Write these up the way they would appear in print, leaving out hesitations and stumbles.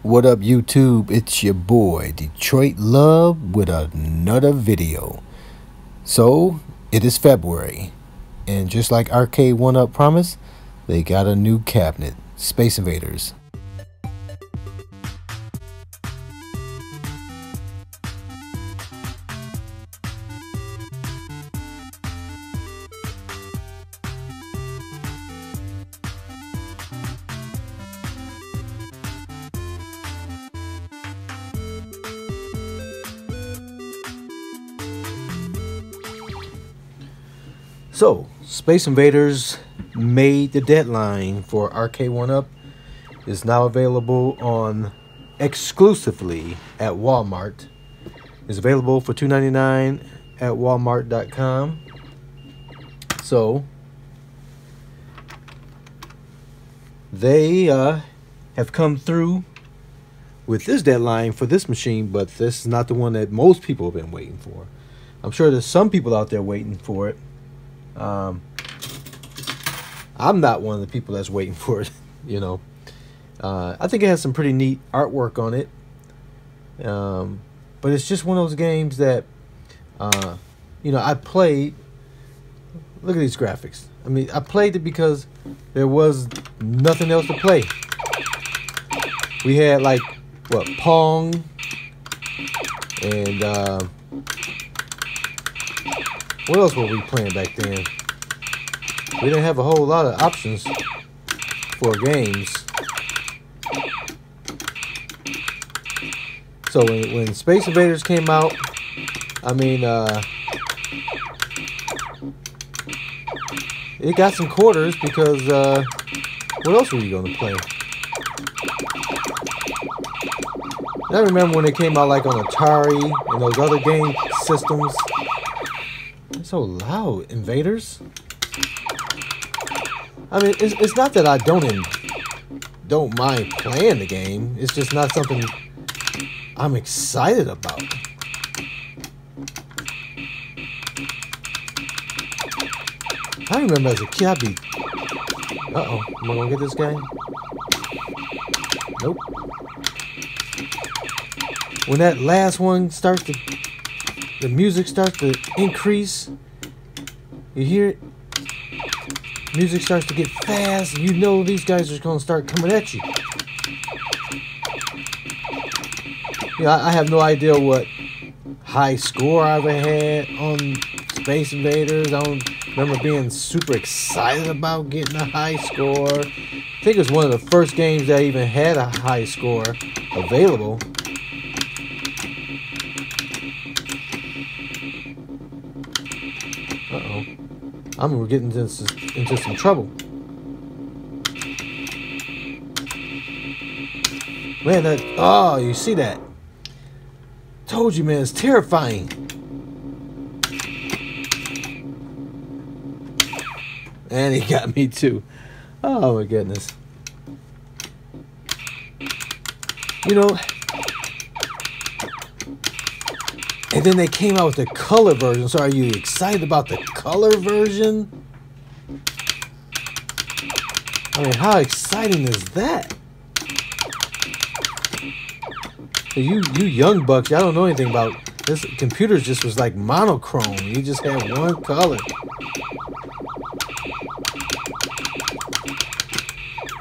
What up, YouTube? It's your boy Detroit Love with another video. So it is February, and just like Arcade1Up promised, they got a new cabinet, Space Invaders. So, Space Invaders made the deadline for Arcade1Up. Is now available on exclusively at Walmart. It's available for $2.99 at Walmart.com. So, they have come through with this deadline for this machine, but this is not the one that most people have been waiting for. I'm sure there's some people out there waiting for it. I'm not one of the people that's waiting for it, you know. I think it has some pretty neat artwork on it. But it's just one of those games that, you know, I played. Look at these graphics. I mean, I played it because there was nothing else to play. We had, like, what, Pong and, what else were we playing back then? We didn't have a whole lot of options for games. So when Space Invaders came out, I mean, it got some quarters because what else were you going to play? I remember when it came out, like on Atari and those other game systems. It's so loud, Invaders. I mean, it's not that I don't mind playing the game. It's just not something I'm excited about. I remember as a kid, I'd be... Uh-oh, am I gonna get this guy? Nope. When that last one starts to... the music starts to increase. You hear it? Music starts to get fast. You know these guys are going to start coming at you. Yeah, I have no idea what high score I ever had on Space Invaders. I don't remember being super excited about getting a high score. I think it was one of the first games that even had a high score available. Uh-oh. I'm getting into some trouble. Man, that... Oh, you see that? Told you, man, it's terrifying. And he got me, too. Oh, my goodness. You know... And then they came out with the color version. So are you excited about the color version? I mean, how exciting is that? You young bucks, I don't know anything about this. Computer just was like monochrome. You just had one color.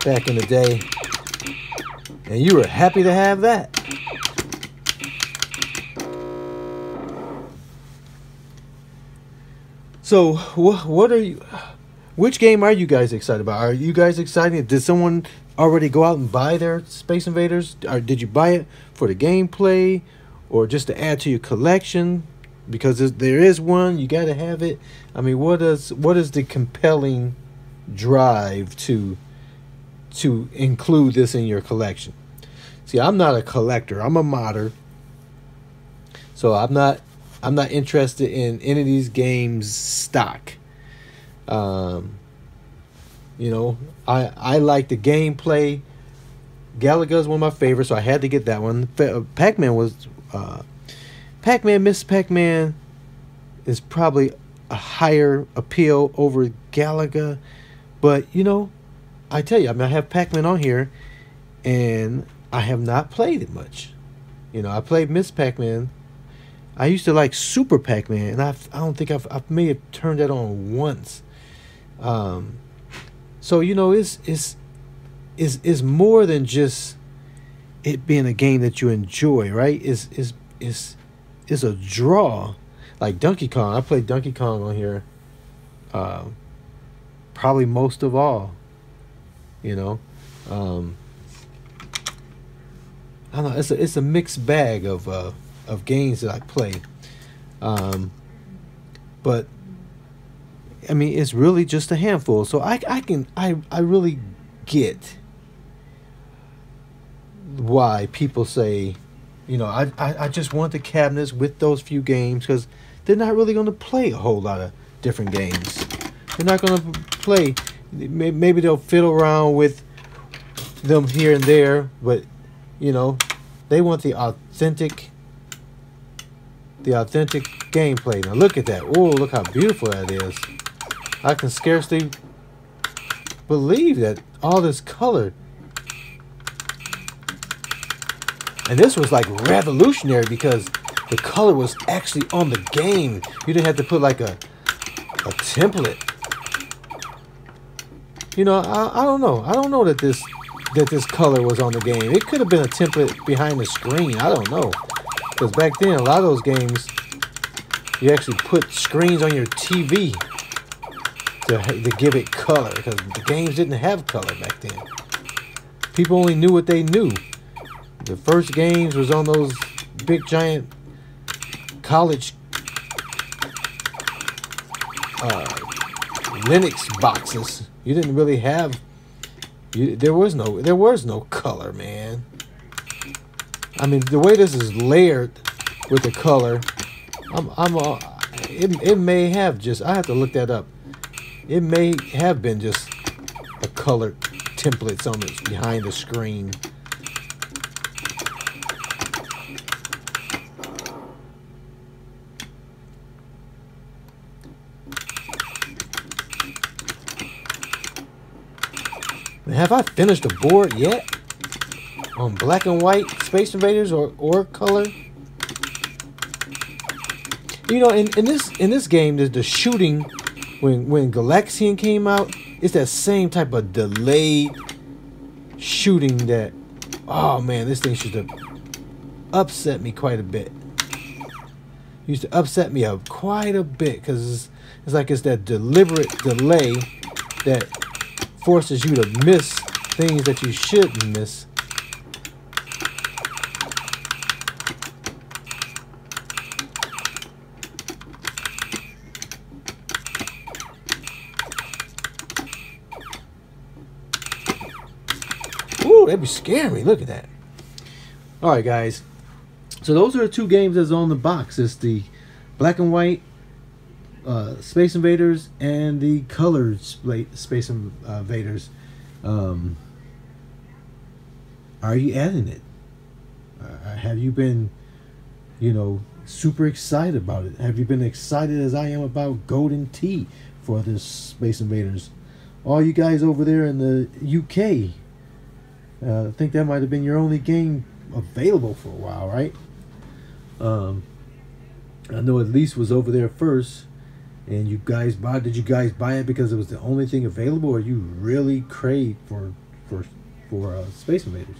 Back in the day. And you were happy to have that. So, what are you... Which game are you guys excited about? Are you guys excited? Did someone already go out and buy their Space Invaders? Or did you buy it for the gameplay? Or just to add to your collection? Because there is one, you got to have it. I mean, what is the compelling drive to include this in your collection? See, I'm not a collector. I'm a modder. So I'm not interested in any of these games stock. You know, I like the gameplay. Galaga is one of my favorites, so I had to get that one. Pac-Man was Miss Pac-Man is probably a higher appeal over Galaga, but you know, I tell you, I mean, I have Pac-Man on here, and I have not played it much. You know, I played Miss Pac-Man. I used to like Super Pac-Man, and I don't think I may have turned that on once. So you know, it's more than just it being a game that you enjoy, right? Is a draw. Like Donkey Kong, I played Donkey Kong on here, probably most of all. You know, I don't know. It's a mixed bag of games that I play, but I mean it's really just a handful. So I really get why people say, you know, I just want the cabinets with those few games, because they're not really going to play a whole lot of different games. They're not going to play. Maybe they'll fiddle around with them here and there, but you know, they want the authentic gameplay. Now look at that. Oh, look how beautiful that is. I can scarcely believe that all this color. And this was like revolutionary because the color was actually on the game. You didn't have to put like a template. You know, I don't know. I don't know that this color was on the game. It could have been a template behind the screen. I don't know. Because back then, a lot of those games, you actually put screens on your TV to give it color. Because the games didn't have color back then. People only knew what they knew. The first games was on those big giant college Linux boxes. You didn't really have. There was no color, man. I mean, the way this is layered with the color, it may have just. I have to look that up. It may have been just a colored templates on it behind the screen. Have I finished the board yet? On black and white Space Invaders or color? You know, in this game, the shooting when Galaxian came out, it's that same type of delayed shooting that, oh man, this thing used to upset me quite a bit. Used to upset me up quite a bit because it's like it's that deliberate delay that forces you to miss things that you shouldn't miss. Ooh, that'd be scary. Look at that. All right, guys. So those are the two games that's on the box. It's the black and white Space Invaders and the colored Space Invaders. Are you adding it? Have you been, you know, super excited about it? Have you been excited as I am about Golden Tee for this Space Invaders? All you guys over there in the UK, I think that might have been your only game available for a while, right? I know at least was over there first. And you guys did you guys buy it because it was the only thing available, or you really craved for Space Invaders?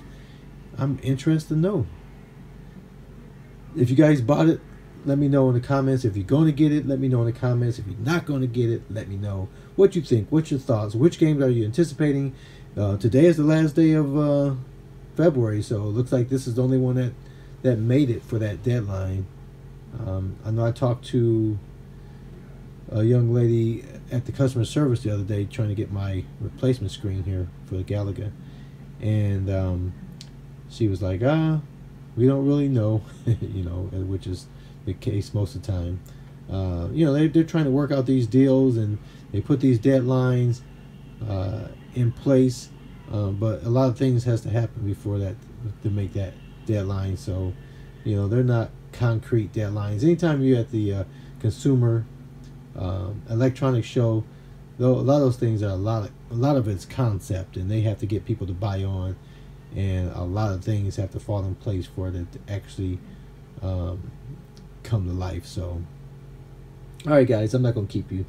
I'm interested to know. If you guys bought it, let me know in the comments. If you're going to get it, let me know in the comments. If you're not going to get it, let me know what you think. What's your thoughts? Which games are you anticipating? Today is the last day of February, so it looks like this is the only one that made it for that deadline. I know I talked to a young lady at the customer service the other day trying to get my replacement screen here for the Galaga, and she was like, we don't really know, you know, which is the case most of the time. You know, they're trying to work out these deals, and they put these deadlines in place, but a lot of things has to happen before that to make that deadline. So, you know, they're not concrete deadlines. Anytime you're at the consumer electronic show, though, a lot of those things are a lot of it's concept, and they have to get people to buy on. and a lot of things have to fall in place for it to actually come to life. So all right, guys, I'm not gonna keep you.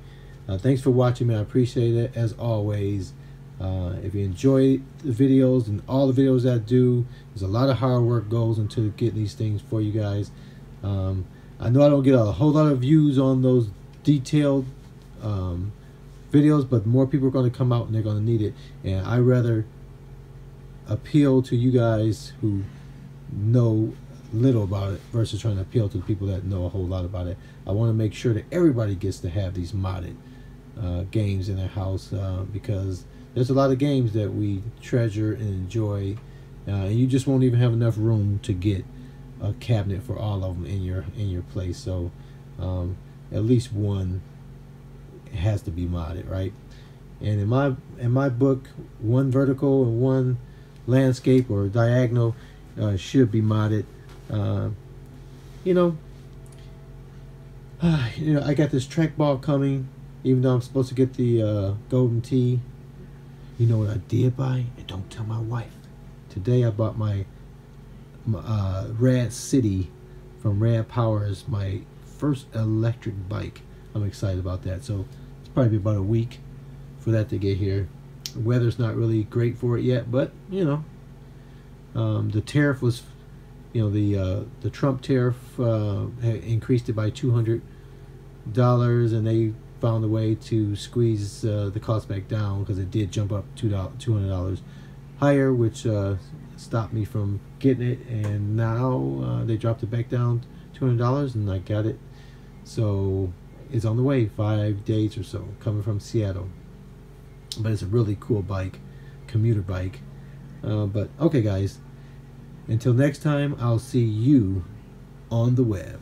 Thanks for watching, man. I appreciate it as always. If you enjoy the videos and all the videos that I do, there's a lot of hard work goes into getting these things for you guys. I know I don't get a whole lot of views on those detailed videos, but more people are going to come out and they're going to need it. And I rather appeal to you guys who know little about it versus trying to appeal to the people that know a whole lot about it. I want to make sure that everybody gets to have these modded games in their house, because there's a lot of games that we treasure and enjoy, and you just won't even have enough room to get a cabinet for all of them in your place. So at least one has to be modded, right? And in my book, one vertical and one landscape or diagonal should be modded. You know, I got this trackball coming, even though I'm supposed to get the golden tee. You know what I did buy? And don't tell my wife. Today I bought my Rad City from Rad Powers, my first electric bike. I'm excited about that. So it's probably about a week for that to get here. The weather's not really great for it yet, but you know, the tariff was, you know, the Trump tariff increased it by $200, and they found a way to squeeze the cost back down, because it did jump up $200 higher, which stopped me from getting it. And now they dropped it back down $200, and I got it. So it's on the way, 5 days or so, coming from Seattle. But it's a really cool bike, commuter bike. But okay, guys, until next time, I'll see you on the web.